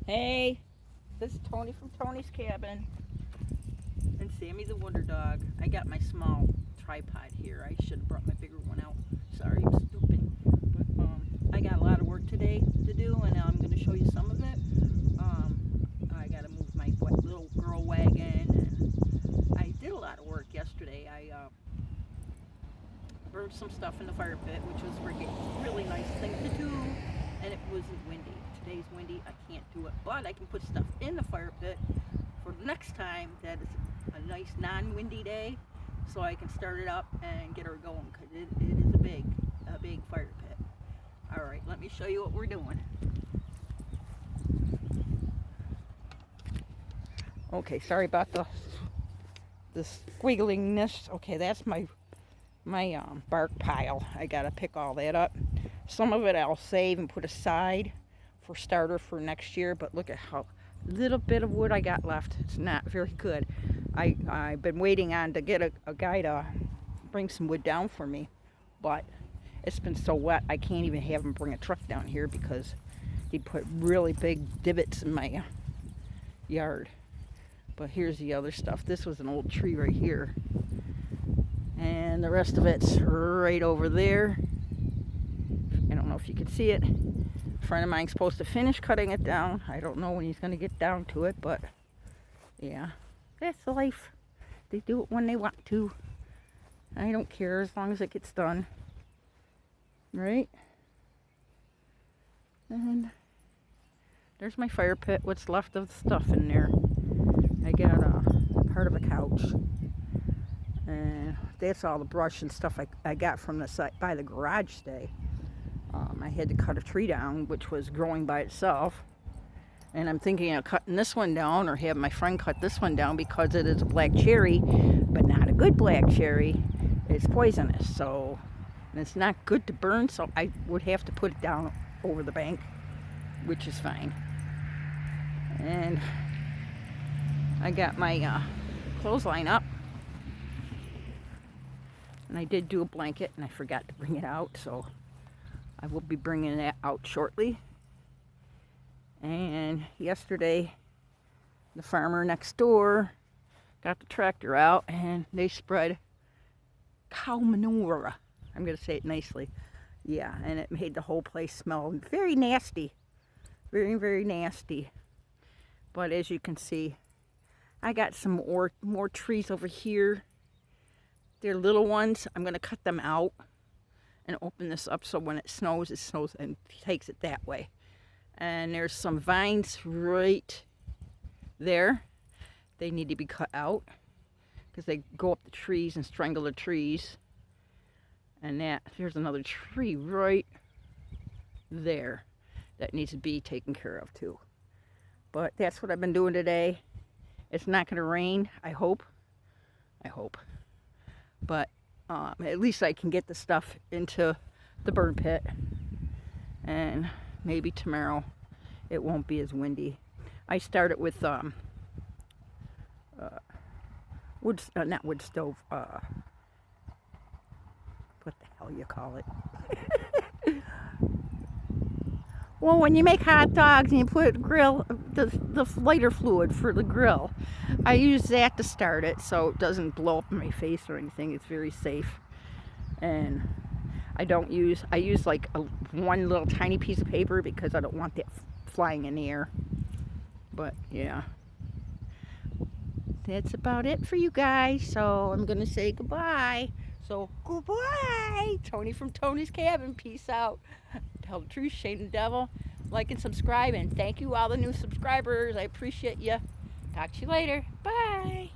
Hey, this is Tony from Tony's Cabin and Sammy the Wonder Dog. I got my small tripod here. I should have brought my bigger one out. Sorry, I'm stupid. But I got a lot of work today to do, and I'm going to show you some of it. I got to move my little girl wagon, and I did a lot of work yesterday. I burned some stuff in the fire pit, which was a really nice thing to do, and it wasn't windy. Today's windy, I can't do it, but I can put stuff in the fire pit for the next time that is a nice non-windy day, so I can start it up and get her going, because it is a big fire pit. All right, let me show you what we're doing. Okay, sorry about the squiggliness. Okay, that's my bark pile. I gotta pick all that up. Some of it I'll save and put aside for starter for next year, but look at how little bit of wood I got left. It's not very good. I've been waiting on to get a guy to bring some wood down for me, but it's been so wet I can't even have him bring a truck down here because he put really big divots in my yard. But here's the other stuff. This was an old tree right here, and the rest of it's right over there. I don't know if you can see it. A friend of mine's supposed to finish cutting it down. I don't know when he's going to get down to it, but yeah, that's life. They do it when they want to. I don't care as long as it gets done. Right? And there's my fire pit, what's left of the stuff in there. I got a part of a couch. And that's all the brush and stuff I got from the site by the garage today. I had to cut a tree down, which was growing by itself. And I'm thinking of cutting this one down, or have my friend cut this one down, because it is a black cherry, but not a good black cherry. It's poisonous, so and it's not good to burn, so I would have to put it down over the bank, which is fine. And I got my clothesline up. And I did do a blanket, and I forgot to bring it out, so I will be bringing that out shortly. And yesterday, the farmer next door got the tractor out, and they spread cow manure. I'm going to say it nicely. Yeah, and it made the whole place smell very nasty. Very, very nasty. But as you can see, I got some more trees over here. They're little ones. I'm going to cut them out and open this up so when it snows and takes it that way. And there's some vines right there. They need to be cut out because they go up the trees and strangle the trees. And there's another tree right there that needs to be taken care of too. But that's what I've been doing today. It's not going to rain, I hope. But at least I can get the stuff into the burn pit, and maybe tomorrow it won't be as windy. I started with not wood stove, what the hell you call it? Well, when you make hot dogs and you put the lighter fluid for the grill, I use that to start it so it doesn't blow up in my face or anything. It's very safe. And I use like one little tiny piece of paper because I don't want that flying in the air. But yeah, that's about it for you guys. So I'm going to say goodbye. So goodbye, Tony from Tony's Cabin. Peace out. Tell the truth, shame the devil. Like and subscribe, and thank you all the new subscribers. I appreciate you. Talk to you later. Bye.